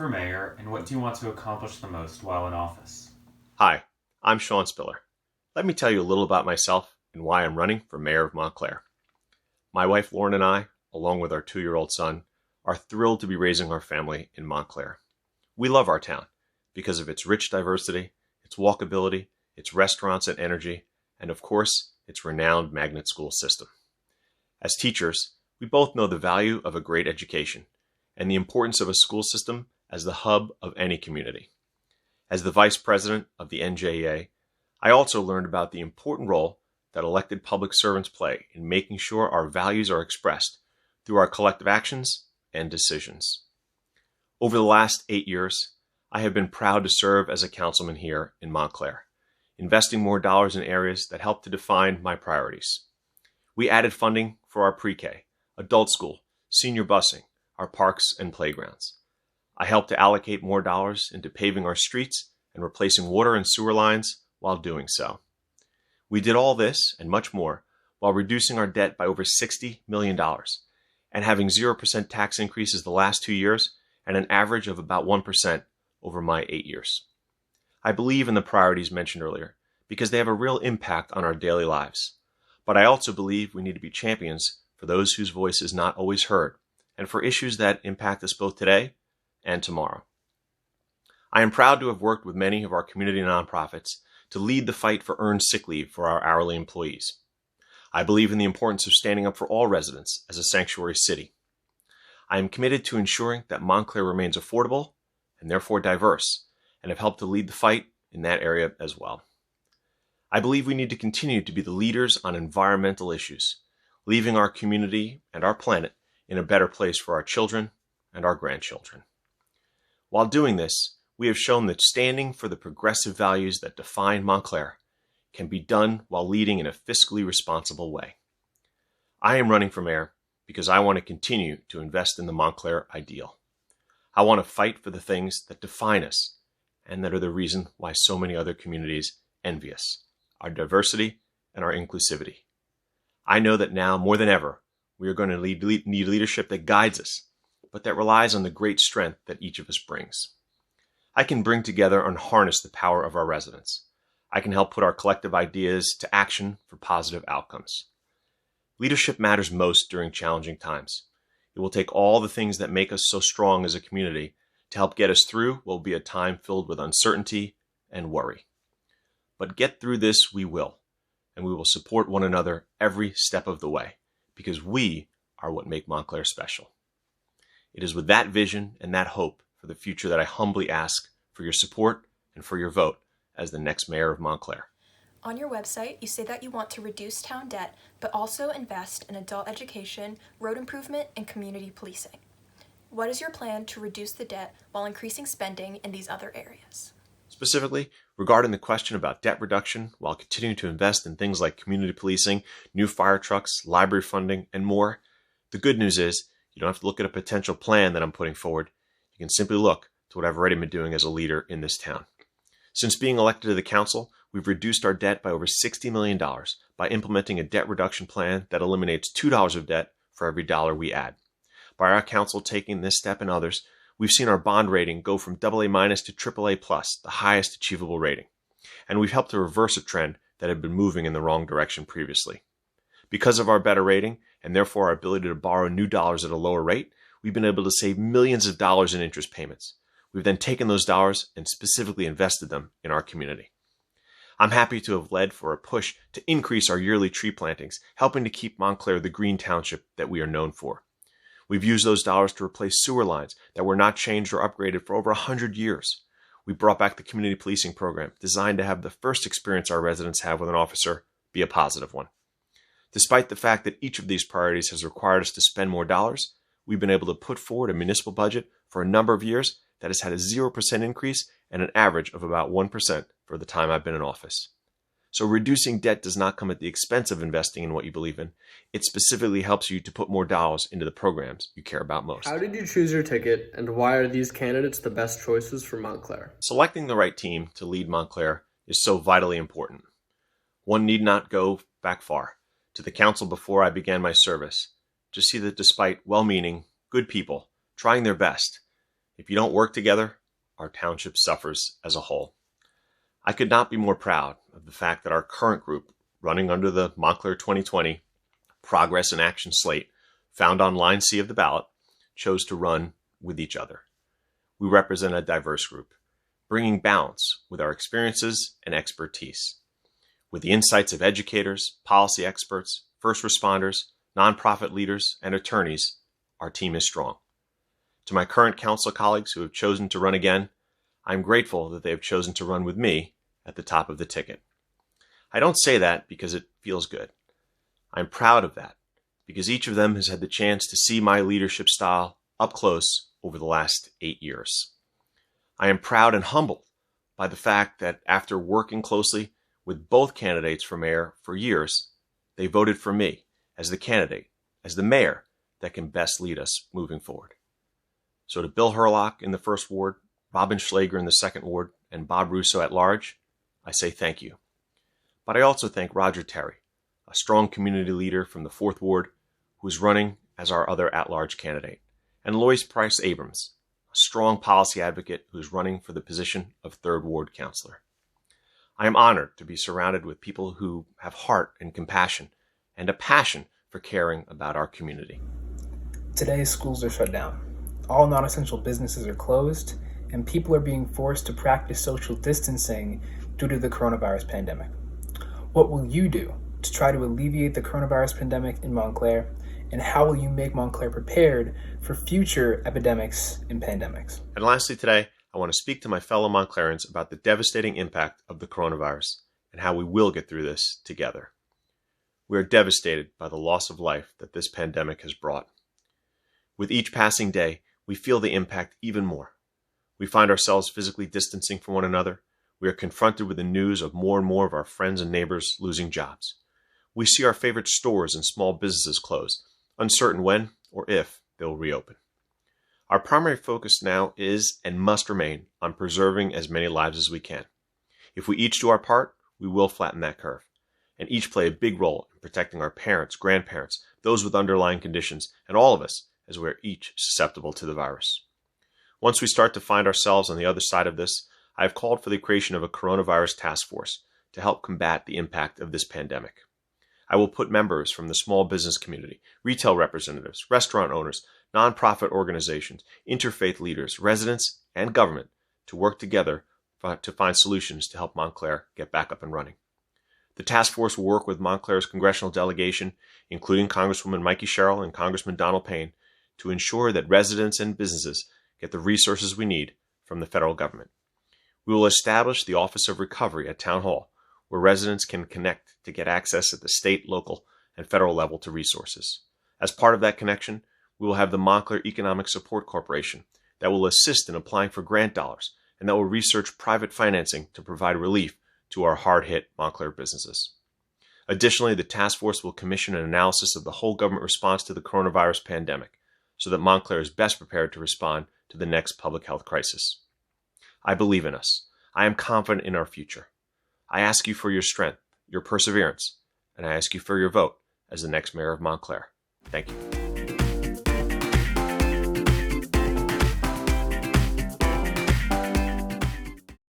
for mayor, and what do you want to accomplish the most while in office? Hi, I'm Sean Spiller. Let me tell you a little about myself and why I'm running for mayor of Montclair. My wife Lauren and I, along with our 2-year-old son, are thrilled to be raising our family in Montclair. We love our town because of its rich diversity, its walkability, its restaurants and energy, and of course, its renowned magnet school system. As teachers, we both know the value of a great education and the importance of a school system as the hub of any community. As the vice president of the NJEA, I also learned about the important role that elected public servants play in making sure our values are expressed through our collective actions and decisions. Over the last 8 years, I have been proud to serve as a councilman here in Montclair, investing more dollars in areas that help to define my priorities. We added funding for our pre-K, adult school, senior busing, our parks and playgrounds. I helped to allocate more dollars into paving our streets and replacing water and sewer lines while doing so. We did all this and much more while reducing our debt by over $60 million and having 0% tax increases the last 2 years and an average of about 1% over my 8 years. I believe in the priorities mentioned earlier because they have a real impact on our daily lives. But I also believe we need to be champions for those whose voice is not always heard and for issues that impact us both today and tomorrow. I am proud to have worked with many of our community nonprofits to lead the fight for earned sick leave for our hourly employees. I believe in the importance of standing up for all residents as a sanctuary city. I am committed to ensuring that Montclair remains affordable and therefore diverse, and have helped to lead the fight in that area as well. I believe we need to continue to be the leaders on environmental issues, leaving our community and our planet in a better place for our children and our grandchildren. While doing this, we have shown that standing for the progressive values that define Montclair can be done while leading in a fiscally responsible way. I am running for mayor because I want to continue to invest in the Montclair ideal. I want to fight for the things that define us and that are the reason why so many other communities envy us, our diversity and our inclusivity. I know that now more than ever, we are going to need leadership that guides us, but that relies on the great strength that each of us brings. I can bring together and harness the power of our residents. I can help put our collective ideas to action for positive outcomes. Leadership matters most during challenging times. It will take all the things that make us so strong as a community to help get us through what will be a time filled with uncertainty and worry. But get through this we will, and we will support one another every step of the way, because we are what make Montclair special. It is with that vision and that hope for the future that I humbly ask for your support and for your vote as the next mayor of Montclair. On your website, you say that you want to reduce town debt, but also invest in adult education, road improvement, and community policing. What is your plan to reduce the debt while increasing spending in these other areas? Specifically, regarding the question about debt reduction while continuing to invest in things like community policing, new fire trucks, library funding, and more, the good news is you don't have to look at a potential plan that I'm putting forward. You can simply look to what I've already been doing as a leader in this town. Since being elected to the council, we've reduced our debt by over $60 million by implementing a debt reduction plan that eliminates $2 of debt for every dollar we add. By our council taking this step and others, we've seen our bond rating go from AA- to AAA+, the highest achievable rating. And we've helped to reverse a trend that had been moving in the wrong direction previously. Because of our better rating, and therefore our ability to borrow new dollars at a lower rate, we've been able to save millions of dollars in interest payments. We've then taken those dollars and specifically invested them in our community. I'm happy to have led for a push to increase our yearly tree plantings, helping to keep Montclair the green township that we are known for. We've used those dollars to replace sewer lines that were not changed or upgraded for over 100 years. We brought back the community policing program, designed to have the first experience our residents have with an officer be a positive one. Despite the fact that each of these priorities has required us to spend more dollars, we've been able to put forward a municipal budget for a number of years that has had a 0% increase and an average of about 1% for the time I've been in office. So reducing debt does not come at the expense of investing in what you believe in. It specifically helps you to put more dollars into the programs you care about most. How did you choose your ticket, and why are these candidates the best choices for Montclair? Selecting the right team to lead Montclair is so vitally important. One need not go back far to the council before I began my service to see that despite well-meaning, good people trying their best, If you don't work together, our township suffers as a whole. I could not be more proud of the fact that our current group, running under the Montclair 2020 Progress and Action slate, found on line C of the ballot, chose to run with each other. We represent a diverse group, bringing balance with our experiences and expertise. With the insights of educators, policy experts, first responders, nonprofit leaders, and attorneys, our team is strong. To my current council colleagues who have chosen to run again, I'm grateful that they have chosen to run with me at the top of the ticket. I don't say that because it feels good. I'm proud of that because each of them has had the chance to see my leadership style up close over the last 8 years. I am proud and humbled by the fact that after working closely with both candidates for mayor for years, they voted for me as the candidate, as the mayor that can best lead us moving forward. So to Bill Herlock in the first ward, Robin Schlager in the second ward, and Bob Russo at large, I say thank you. But I also thank Roger Terry, a strong community leader from the fourth ward who is running as our other at-large candidate, and Lois Price Abrams, a strong policy advocate who is running for the position of third ward councilor. I am honored to be surrounded with people who have heart and compassion and a passion for caring about our community. Today, schools are shut down. All non-essential businesses are closed, and people are being forced to practice social distancing due to the coronavirus pandemic. What will you do to try to alleviate the coronavirus pandemic in Montclair, and how will you make Montclair prepared for future epidemics and pandemics? And lastly today, I want to speak to my fellow Montclairans about the devastating impact of the coronavirus and how we will get through this together. We are devastated by the loss of life that this pandemic has brought. With each passing day, we feel the impact even more. We find ourselves physically distancing from one another. We are confronted with the news of more and more of our friends and neighbors losing jobs. We see our favorite stores and small businesses close, uncertain when or if they will reopen. Our primary focus now is and must remain on preserving as many lives as we can. If we each do our part, we will flatten that curve, and each play a big role in protecting our parents, grandparents, those with underlying conditions, and all of us as we are each susceptible to the virus. Once we start to find ourselves on the other side of this, I have called for the creation of a coronavirus task force to help combat the impact of this pandemic. I will put members from the small business community, retail representatives, restaurant owners, nonprofit organizations, interfaith leaders, residents, and government to work together to find solutions to help Montclair get back up and running. The task force will work with Montclair's congressional delegation, including Congresswoman Maggie and Congressman Donald Payne, to ensure that residents and businesses get the resources we need from the federal government. We will establish the Office of Recovery at Town Hall, where residents can connect to get access at the state, local, and federal level to resources. As part of that connection, we will have the Montclair Economic Support Corporation that will assist in applying for grant dollars and that will research private financing to provide relief to our hard-hit Montclair businesses. Additionally, the task force will commission an analysis of the whole government response to the coronavirus pandemic so that Montclair is best prepared to respond to the next public health crisis. I believe in us. I am confident in our future. I ask you for your strength, your perseverance, and I ask you for your vote as the next mayor of Montclair. Thank you.